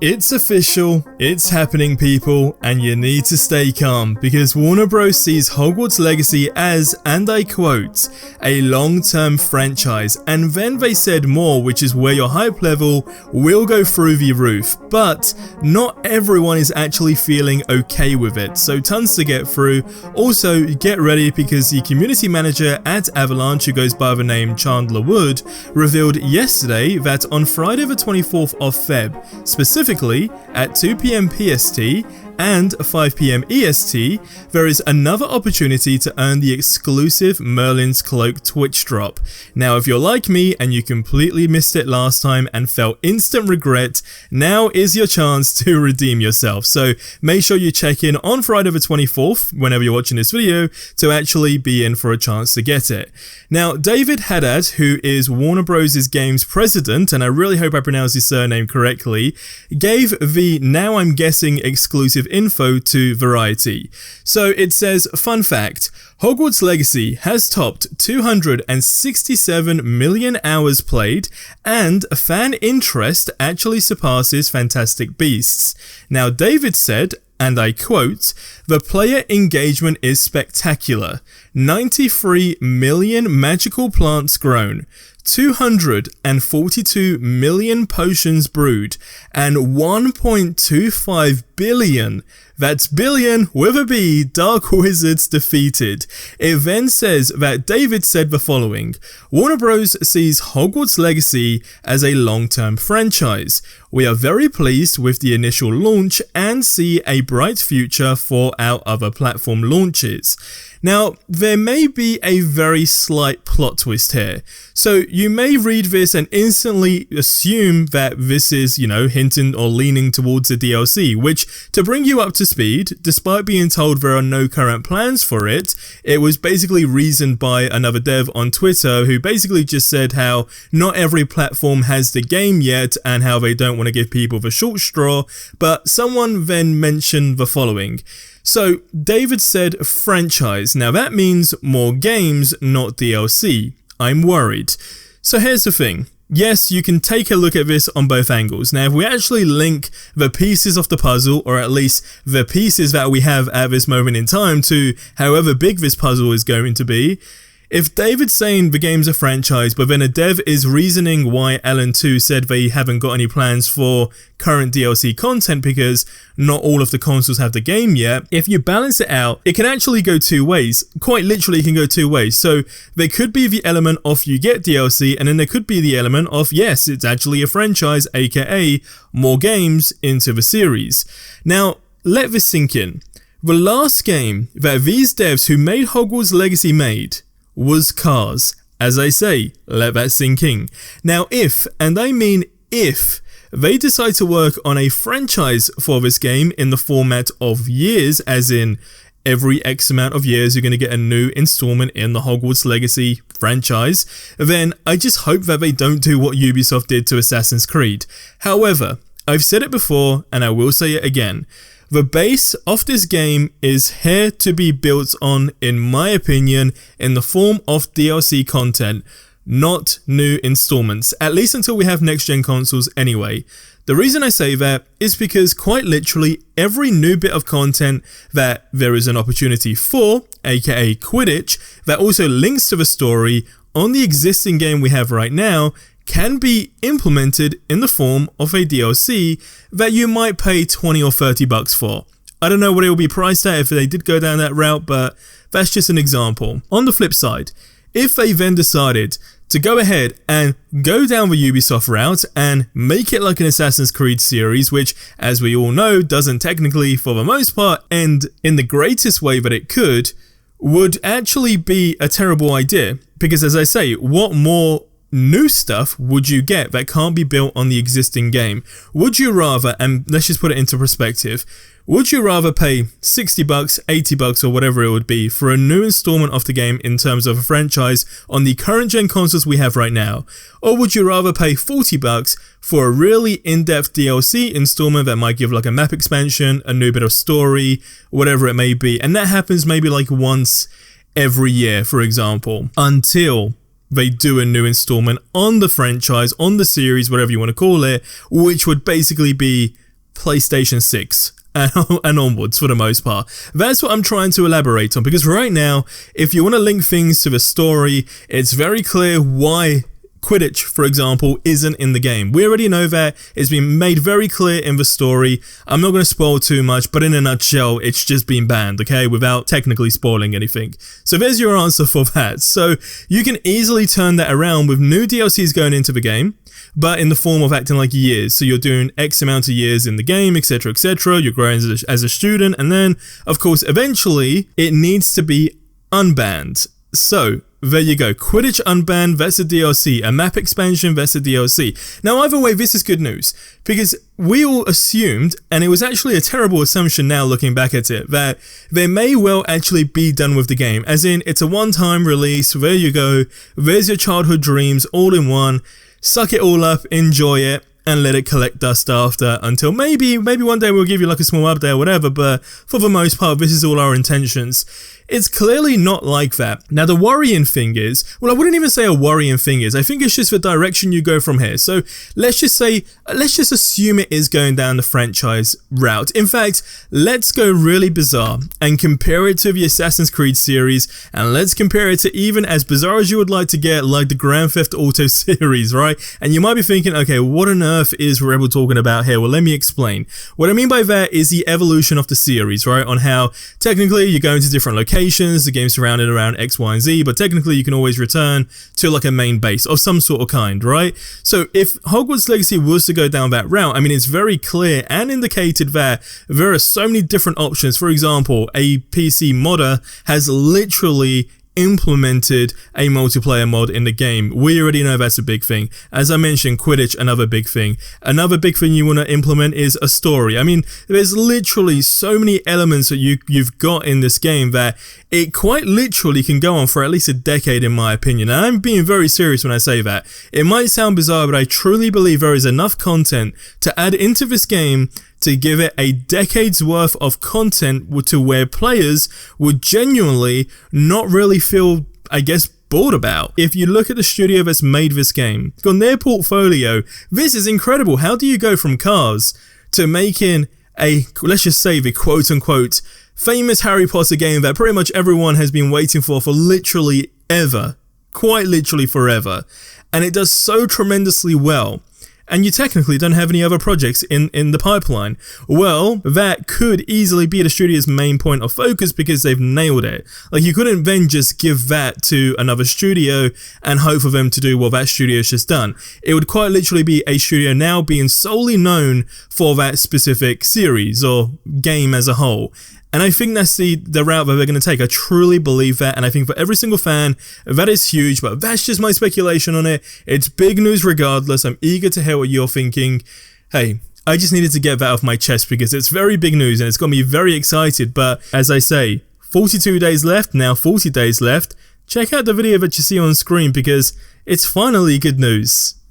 It's official, it's happening people, and you need to stay calm because Warner Bros. Sees Hogwarts Legacy as, and I quote, a long-term franchise, and then they said more, which is where your hype level will go through the roof, but not everyone is actually feeling okay with it, so tons to get through. Also, get ready because the community manager at Avalanche, who goes by the name Chandler, revealed yesterday that on Friday the 24th of Feb, specifically at 2 PM PST and 5 PM EST, there is another opportunity to earn the exclusive Merlin's Cloak Twitch drop. Now, if you're like me and you completely missed it last time and felt instant regret, now is your chance to redeem yourself. So make sure you check in on Friday the 24th, whenever you're watching this video, to actually be in for a chance to get it. Now, David Haddad, who is Warner Bros. Games president, and I really hope I pronounced his surname correctly, gave the now I'm guessing exclusive info to Variety. So it says, fun fact, Hogwarts Legacy has topped 267 million hours played, and fan interest actually surpasses Fantastic Beasts. Now, David said, and I quote, "The player engagement is spectacular. 93 million magical plants grown, 242 million potions brewed, and 1.25 billion, that's billion with a B, Dark Wizards defeated." It then says that David said the following: Warner Bros. Sees Hogwarts Legacy as a long-term franchise. We are very pleased with the initial launch and see a bright future for our other platform launches. Now, there may be a very slight plot twist here. So you may read this and instantly assume that this is, hinting or leaning towards a DLC, which, to bring you up to speed, despite being told there are no current plans for it, it was basically reasoned by another dev on Twitter who basically just said how not every platform has the game yet and how they don't want to give people the short straw, but someone then mentioned the following. So, David said franchise. Now that means more games, not DLC. I'm worried. So here's the thing. Yes, you can take a look at this on both angles. Now, if we actually link the pieces of the puzzle, or at least the pieces that we have at this moment in time, to however big this puzzle is going to be, if David's saying the game's a franchise, but then a dev is reasoning why Ellen 2 said they haven't got any plans for current DLC content because not all of the consoles have the game yet, if you balance it out, it can actually go two ways. Quite literally, it can go two ways. So there could be the element of you get DLC, and then there could be the element of, yes, it's actually a franchise, aka more games into the series. Now, let this sink in. The last game that these devs who made Hogwarts Legacy made was Cars. As I say, let that sink in. Now if, and I mean if, they decide to work on a franchise for this game in the format of years, as in every X amount of years you're going to get a new installment in the Hogwarts Legacy franchise, then I just hope that they don't do what Ubisoft did to Assassin's Creed. However, I've said it before and I will say it again. The base of this game is here to be built on, in my opinion, in the form of DLC content, not new installments, at least until we have next-gen consoles anyway. The reason I say that is because quite literally every new bit of content that there is an opportunity for, aka Quidditch, that also links to the story on the existing game we have right now, can be implemented in the form of a DLC that you might pay 20 or 30 bucks for. I don't know what it will be priced at if they did go down that route, but that's just an example. On the flip side, if they then decided to go ahead and go down the Ubisoft route and make it like an Assassin's Creed series, which, as we all know, doesn't technically, for the most part, end in the greatest way that it could, would actually be a terrible idea. Because as I say, what more new stuff would you get that can't be built on the existing game? Would you rather, and let's just put it into perspective, would you rather pay 60 bucks, 80 bucks or whatever it would be for a new installment of the game in terms of a franchise on the current gen consoles we have right now? Or would you rather pay 40 bucks for a really in-depth DLC installment that might give like a map expansion, a new bit of story, whatever it may be, and that happens maybe like once every year, for example, until they do a new installment on the franchise, on the series, whatever you want to call it, which would basically be PlayStation 6 and onwards for the most part. That's what I'm trying to elaborate on, because right now, if you want to link things to the story, it's very clear why Quidditch, for example, isn't in the game. We already know that. It's been made very clear in the story. I'm not going to spoil too much, but in a nutshell, it's just been banned, okay, without technically spoiling anything. So there's your answer for that. So you can easily turn that around with new DLCs going into the game, but in the form of acting like years. So you're doing X amount of years in the game, etc, etc. You're growing as a student, and then, of course, eventually, it needs to be unbanned. So there you go, Quidditch unbanned, that's a DLC, a map expansion, that's a DLC. Now either way, this is good news, because we all assumed, and it was actually a terrible assumption now looking back at it, that they may well actually be done with the game, as in it's a one-time release, there you go, there's your childhood dreams all in one, suck it all up, enjoy it, and let it collect dust after, until maybe one day we'll give you like a small update or whatever, but for the most part, this is all our intentions. It's clearly not like that. Now the worrying thing is, well, I wouldn't even say a worrying thing is, I think it's just the direction you go from here. So let's just assume it is going down the franchise route. In fact, let's go really bizarre and compare it to the Assassin's Creed series, and let's compare it to even as bizarre as you would like to get, like the Grand Theft Auto series, right? And you might be thinking, okay, what on earth is Rebel talking about here? Well, let me explain. What I mean by that is the evolution of the series, right? On how technically you go into different locations, the game's surrounded around X, Y, and Z, but technically you can always return to like a main base of some sort of kind, right? So if Hogwarts Legacy was to go down that route, I mean, it's very clear and indicated that there are so many different options. For example, a PC modder has literally implemented a multiplayer mod in the game. We already know that's a big thing. As I mentioned, Quidditch, another big thing. Another big thing you want to implement is a story. I mean, there's literally so many elements that you've got in this game that it quite literally can go on for at least a decade, in my opinion. And I'm being very serious when I say that. It might sound bizarre, but I truly believe there is enough content to add into this game to give it a decade's worth of content to where players would genuinely not really feel, I guess, bored about. If you look at the studio that's made this game, on their portfolio, this is incredible. How do you go from Cars to making a, let's just say, the quote-unquote famous Harry Potter game that pretty much everyone has been waiting for literally ever, quite literally forever, and it does so tremendously well, and you technically don't have any other projects in the pipeline? Well, that could easily be the studio's main point of focus because they've nailed it. Like, you couldn't then just give that to another studio and hope for them to do what that studio's just done. It would quite literally be a studio now being solely known for that specific series or game as a whole. And I think that's the route that they're going to take. I truly believe that, and I think for every single fan, that is huge, but that's just my speculation on it. It's big news regardless. I'm eager to hear what you're thinking. Hey, I just needed to get that off my chest because it's very big news and it's got me very excited. But as I say, 42 days left, now 40 days left. Check out the video that you see on screen because it's finally good news.